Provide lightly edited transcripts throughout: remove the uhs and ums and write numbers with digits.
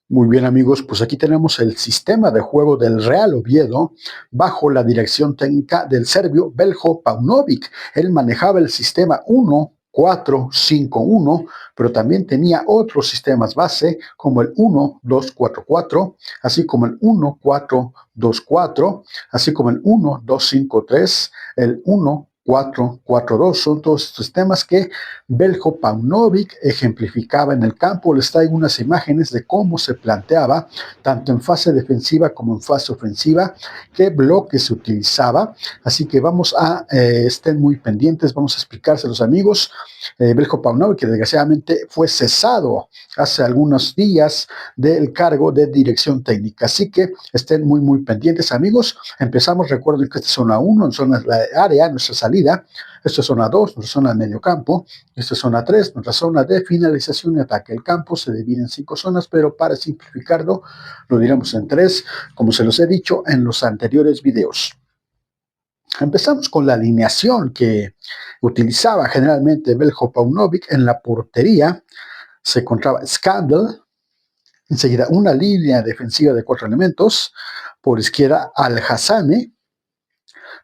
Muy bien amigos, pues aquí tenemos el sistema de juego del Real Oviedo bajo la dirección técnica del serbio Veljko Paunovic. Él manejaba el sistema 1-4-5-1, pero también tenía otros sistemas base como el 1-2-4-4, así como el 1-4-2-4, así como el 1-2-5-3, el 1-4-4-2. Son todos estos sistemas que Veljko Paunovic ejemplificaba en el campo. Les traigo unas imágenes de cómo se planteaba, tanto en fase defensiva como en fase ofensiva, qué bloque se utilizaba. Así que estén muy pendientes, vamos a explicárselos amigos. Veljko Paunovic, que desgraciadamente fue cesado hace algunos días del cargo de dirección técnica. Así que estén muy pendientes amigos. Empezamos, recuerden que esta es zona 1, zona de área, nuestra salida. Esta es zona 2, nuestra zona de medio campo. Esta es zona 3, nuestra zona de finalización y ataque. El campo se divide en 5 zonas, pero para simplificarlo, lo diremos en 3, como se los he dicho en los anteriores videos. Empezamos con la alineación que utilizaba generalmente Veljko Paunovic. En la portería se encontraba Skandal, enseguida una línea defensiva de 4 elementos, por izquierda Al-Hassane,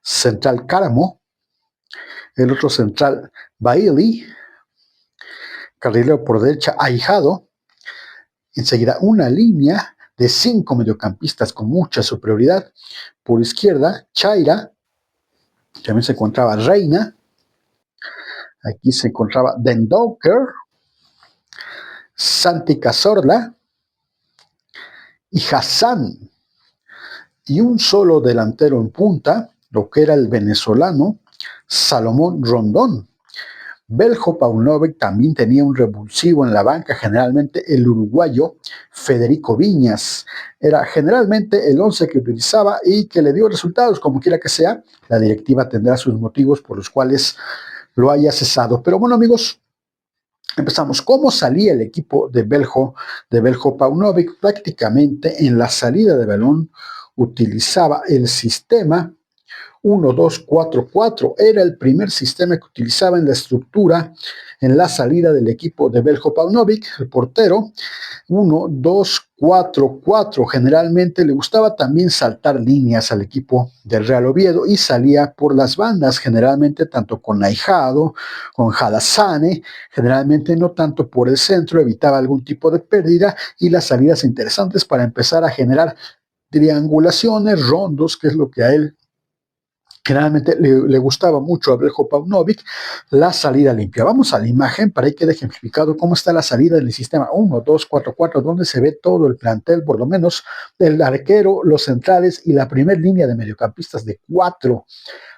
central Karamo, el otro central Bailey, carrilero por derecha Ahijado, enseguida una línea de 5 mediocampistas con mucha superioridad, por izquierda Chaira, también se encontraba Reina, aquí se encontraba Dendoker, Santi Cazorla y Hassan, y un solo delantero en punta, lo que era el venezolano Salomón Rondón. Veljko Paunovic también tenía un revulsivo en la banca, generalmente el uruguayo Federico Viñas. Era generalmente el 11 que utilizaba y que le dio resultados, como quiera que sea. La directiva tendrá sus motivos por los cuales lo haya cesado. Pero bueno amigos, empezamos. ¿Cómo salía el equipo de Veljko Paunovic? Prácticamente en la salida de balón utilizaba el sistema 1-2-4-4. Era el primer sistema que utilizaba en la estructura, en la salida del equipo de Veljko Paunovic. El portero 1-2-4-4. Generalmente le gustaba también saltar líneas al equipo del Real Oviedo y salía por las bandas, generalmente tanto con Ahijado, con Halassane, generalmente no tanto por el centro, evitaba algún tipo de pérdida y las salidas interesantes para empezar a generar triangulaciones, rondos, que es lo que a él generalmente le gustaba mucho a Veljko Paunovic, la salida limpia. Vamos a la imagen para que quede ejemplificado cómo está la salida del sistema 1-2-4-4, donde se ve todo el plantel, por lo menos el arquero, los centrales y la primera línea de mediocampistas de 4.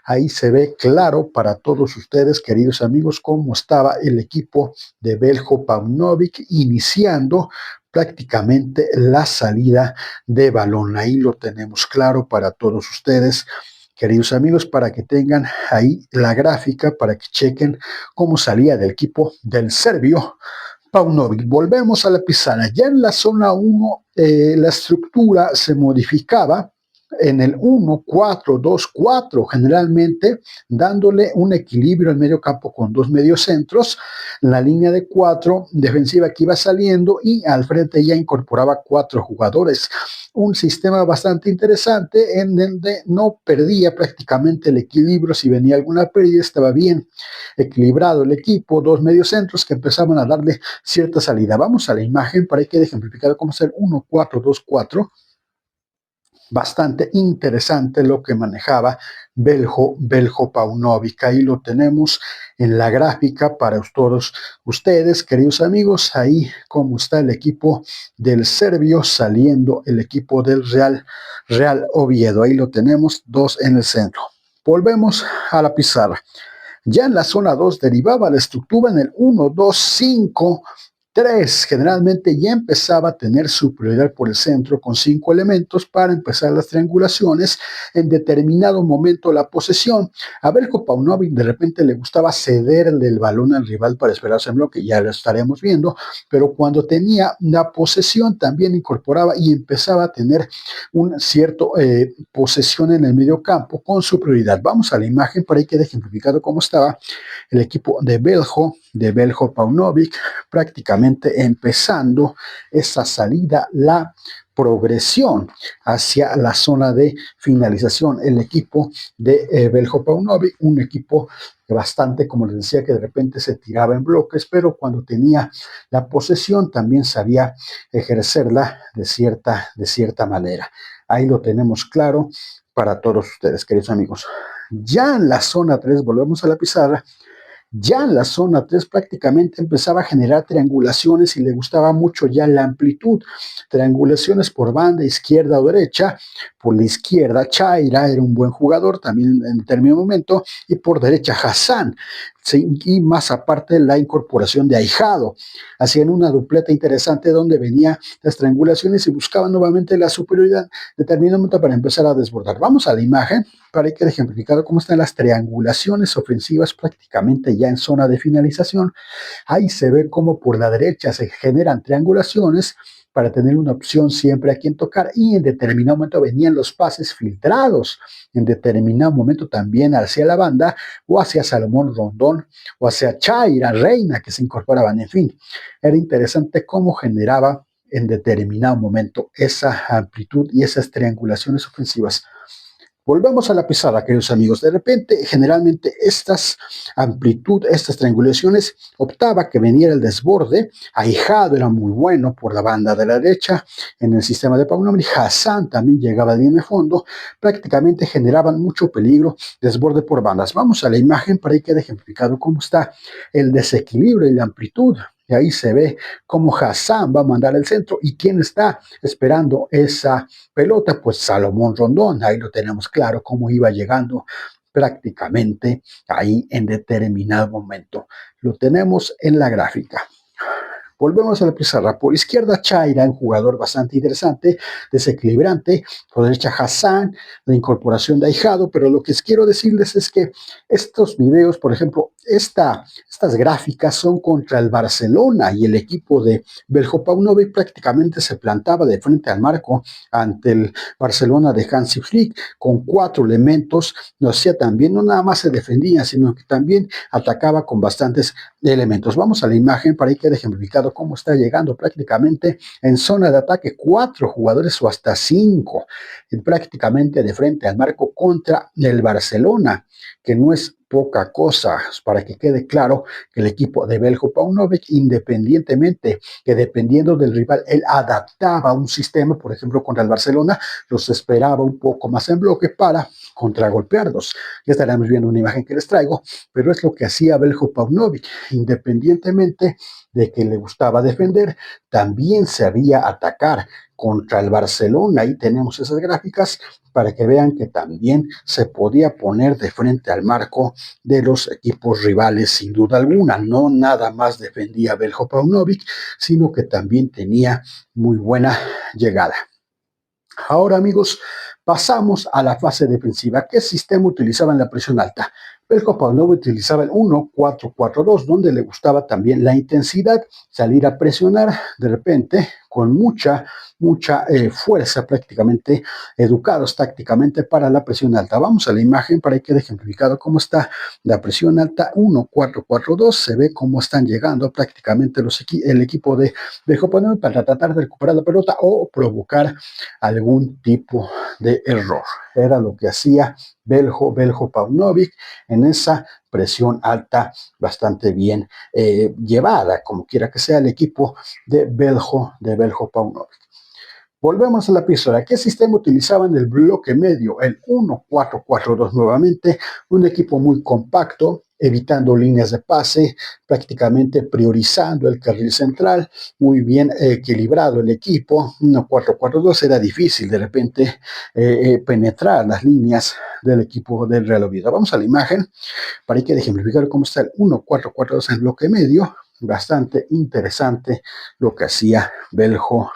Ahí se ve claro para todos ustedes, queridos amigos, cómo estaba el equipo de Veljko Paunovic iniciando prácticamente la salida de balón. Ahí lo tenemos claro para todos ustedes, queridos amigos, para que tengan ahí la gráfica, para que chequen cómo salía del equipo del serbio Paunovic. Volvemos a la pizarra. Ya en la zona 1 la estructura se modificaba en el 1-4-2-4, generalmente dándole un equilibrio al medio campo con 2 mediocentros, la línea de 4 defensiva que iba saliendo y al frente ya incorporaba 4 jugadores. Un sistema bastante interesante en donde no perdía prácticamente el equilibrio. Si venía alguna pérdida, estaba bien equilibrado el equipo, 2 mediocentros que empezaban a darle cierta salida. Vamos a la imagen para que quede ejemplificado cómo es el 1-4-2-4. Bastante interesante lo que manejaba Veljko Paunovic. Ahí lo tenemos en la gráfica para todos ustedes, queridos amigos. Ahí cómo está el equipo del serbio saliendo el equipo del Real Oviedo. Ahí lo tenemos, 2 en el centro. Volvemos a la pizarra. Ya en la zona 2 derivaba la estructura en el 1-2-5-3. Generalmente ya empezaba a tener superioridad por el centro con 5 elementos para empezar las triangulaciones. En determinado momento la posesión. A Veljko Paunovic de repente le gustaba cederle el balón al rival para esperarse en bloque, ya lo estaremos viendo, pero cuando tenía la posesión también incorporaba y empezaba a tener una cierta posesión en el medio campo con superioridad. Vamos a la imagen para que quede ejemplificado cómo estaba el equipo de Veljko Paunovic prácticamente prácticamente empezando esa salida, la progresión hacia la zona de finalización. El equipo de Beljo Paunovic, un equipo bastante, como les decía, que de repente se tiraba en bloques, pero cuando tenía la posesión también sabía ejercerla de cierta manera. Ahí lo tenemos claro para todos ustedes, queridos amigos. Ya en la zona 3, volvemos a la pizarra. Ya en la zona 3 prácticamente empezaba a generar triangulaciones y le gustaba mucho ya la amplitud. Triangulaciones por banda, izquierda o derecha. Por la izquierda, Chaira era un buen jugador también en determinado momento. Y por derecha, Hassan. Sí, y más aparte la incorporación de Ahijado. Hacían una dupleta interesante donde venía las triangulaciones y buscaban nuevamente la superioridad en determinado momento para empezar a desbordar. Vamos a la imagen para que quede ejemplificado cómo están las triangulaciones ofensivas prácticamente ya en zona de finalización. Ahí se ve cómo por la derecha se generan triangulaciones para tener una opción siempre a quien tocar y en determinado momento venían los pases filtrados, en determinado momento también hacia la banda o hacia Salomón Rondón o hacia Chaira Reina que se incorporaban, en fin, era interesante cómo generaba en determinado momento esa amplitud y esas triangulaciones ofensivas. Volvemos a la pizarra, queridos amigos. De repente, generalmente estas amplitud, estas triangulaciones, optaba que veniera el desborde. Ahijado era muy bueno por la banda de la derecha en el sistema de Paunovic. Hassan también llegaba a línea de fondo. Prácticamente generaban mucho peligro, desborde por bandas. Vamos a la imagen para que quede ejemplificado cómo está el desequilibrio y la amplitud. Y ahí se ve cómo Hassan va a mandar el centro y quién está esperando esa pelota, pues Salomón Rondón. Ahí lo tenemos claro cómo iba llegando prácticamente ahí en determinado momento. Lo tenemos en la gráfica. Volvemos a la pizarra. Por izquierda, Chaira, un jugador bastante interesante, desequilibrante. Por derecha, Hassan, la incorporación de Ahijado. Pero lo que quiero decirles es que estos videos, por ejemplo, estas gráficas son contra el Barcelona y el equipo de Beljo Paunovic prácticamente se plantaba de frente al marco ante el Barcelona de Hansi Flick con 4 elementos. Lo hacía también, no nada más se defendía, sino que también atacaba con bastantes elementos. Vamos a la imagen para que quede ejemplificado cómo está llegando prácticamente en zona de ataque 4 jugadores o hasta 5 prácticamente de frente al marco contra el Barcelona, que no es poca cosa, para que quede claro que el equipo de Beljo Paunovic, independientemente que dependiendo del rival, él adaptaba un sistema, por ejemplo, contra el Barcelona, los esperaba un poco más en bloque para contragolpearlos. Ya estaremos viendo una imagen que les traigo, pero es lo que hacía Beljo Paunovic, independientemente de que le gustaba defender, también sabía atacar contra el Barcelona. Ahí tenemos esas gráficas para que vean que también se podía poner de frente al marco de los equipos rivales, sin duda alguna. No nada más defendía Beljo Paunovic, sino que también tenía muy buena llegada. Ahora, amigos, pasamos a la fase defensiva. ¿Qué sistema utilizaba en la presión alta? Belko Paunovic utilizaba el 1-4-4-2, donde le gustaba también la intensidad, salir a presionar de repente con mucha fuerza, prácticamente educados tácticamente para la presión alta. Vamos a la imagen para que quede ejemplificado cómo está la presión alta 1-4-4-2. Se ve cómo están llegando prácticamente el equipo de Belko Paunovic para tratar de recuperar la pelota o provocar algún tipo de error. Era lo que hacía Beljo Paunovic en esa presión alta bastante bien llevada, como quiera que sea el equipo de Beljo Paunovic. Volvemos a la pizarra. ¿Qué sistema utilizaba en el bloque medio? El 1-4-4-2 nuevamente, un equipo muy compacto, evitando líneas de pase, prácticamente priorizando el carril central, muy bien equilibrado el equipo. 1-4-4-2 era difícil de repente penetrar las líneas del equipo del Real Oviedo. Vamos a la imagen para que ejemplificar cómo está el 1-4-4-2 en bloque medio. Bastante interesante lo que hacía Beljo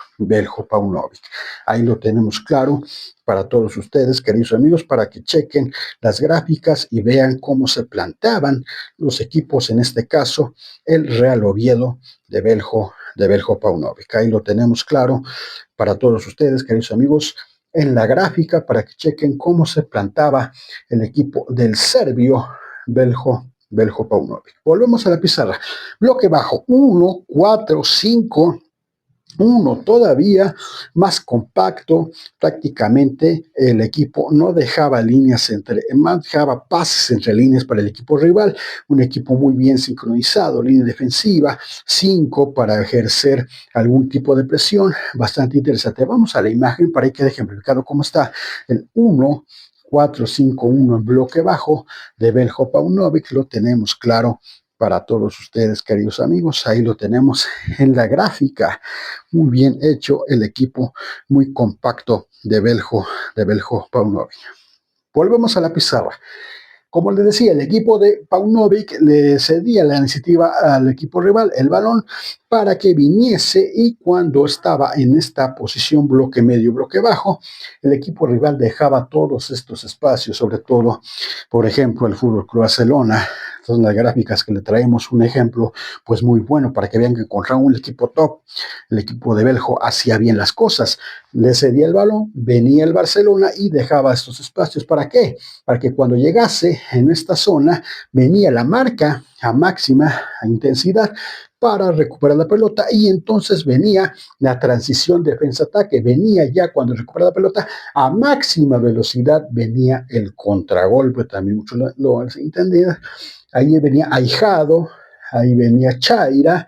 Paunovic. Ahí lo tenemos claro para todos ustedes, queridos amigos, para que chequen las gráficas y vean cómo se planteaban los equipos, en este caso, el Real Oviedo de Beljo Paunovic. Ahí lo tenemos claro para todos ustedes, queridos amigos, en la gráfica para que chequen cómo se plantaba el equipo del serbio Beljo Beljo Paunovic. Volvemos a la pizarra. Bloque bajo, 1, 4, 5. Uno todavía más compacto, prácticamente el equipo no dejaba dejaba pases entre líneas para el equipo rival, un equipo muy bien sincronizado, línea defensiva, 5 para ejercer algún tipo de presión, bastante interesante. Vamos a la imagen para que quede ejemplificado cómo está el 1, 4, 5, 1 en bloque bajo de Beljo Paunovic, lo tenemos claro para todos ustedes, queridos amigos. Ahí lo tenemos en la gráfica. Muy bien hecho el equipo, muy compacto de Beljo Paunovic. Volvemos a la pizarra. Como les decía, el equipo de Paunovic le cedía la iniciativa al equipo rival, el balón, para que viniese, y cuando estaba en esta posición bloque medio, bloque bajo, el equipo rival dejaba todos estos espacios, sobre todo, por ejemplo, el Fútbol Club Barcelona. Son las gráficas que le traemos un ejemplo pues muy bueno para que vean que contra un equipo top, el equipo de Beljo hacía bien las cosas, le cedía el balón, venía el Barcelona y dejaba estos espacios. ¿Para qué? Para que cuando llegase en esta zona venía la marca a máxima intensidad para recuperar la pelota, y entonces venía la transición defensa-ataque, venía ya cuando recupera la pelota a máxima velocidad, venía el contragolpe, también mucho lo entendía. Ahí venía Ahijado, ahí venía Chaira,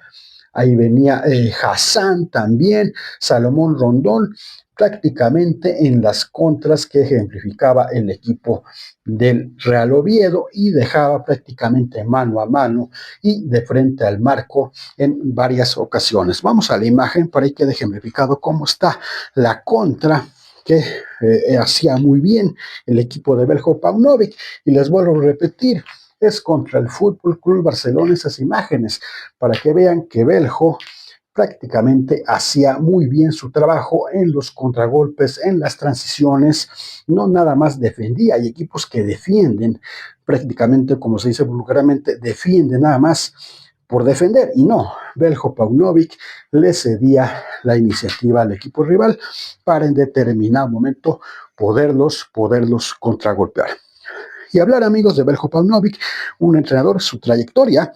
ahí venía Hassan también, Salomón Rondón, prácticamente en las contras que ejemplificaba el equipo del Real Oviedo, y dejaba prácticamente mano a mano y de frente al marco en varias ocasiones. Vamos a la imagen para que quede ejemplificado cómo está la contra que hacía muy bien el equipo de Beljo Paunovic, y les vuelvo a repetir, es contra el Fútbol Club Barcelona esas imágenes, para que vean que Beljo prácticamente hacía muy bien su trabajo en los contragolpes, en las transiciones, no nada más defendía. Hay equipos que defienden prácticamente, como se dice vulgarmente, defienden nada más por defender, y no, Beljo Paunovic le cedía la iniciativa al equipo rival para en determinado momento poderlos contragolpear. Y hablar, amigos, de Beljo Paunovic, un entrenador, su trayectoria.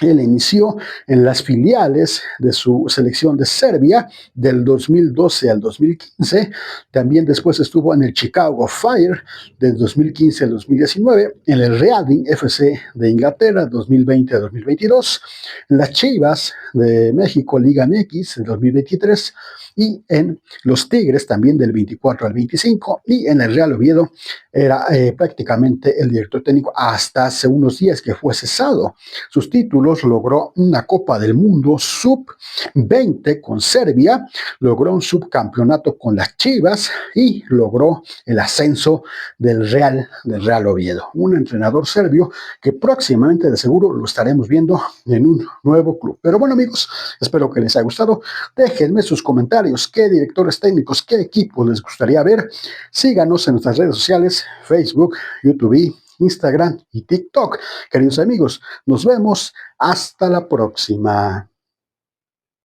Él inició en las filiales de su selección de Serbia del 2012 al 2015. También después estuvo en el Chicago Fire del 2015 al 2019, en el Reading FC de Inglaterra 2020 a 2022, en las Chivas de México Liga MX en 2023, y en los Tigres también del 24 al 25, y en el Real Oviedo era prácticamente el director técnico hasta hace unos días que fue cesado. Sus títulos: logró una Copa del Mundo sub-20 con Serbia, logró un subcampeonato con las Chivas y logró el ascenso del Real Oviedo. Un entrenador serbio que próximamente de seguro lo estaremos viendo en un nuevo club. Pero bueno, amigos, espero que les haya gustado. Déjenme sus comentarios, qué directores técnicos, qué equipos les gustaría ver. Síganos en nuestras redes sociales, Facebook, YouTube, Instagram y TikTok. Queridos amigos, nos vemos hasta la próxima.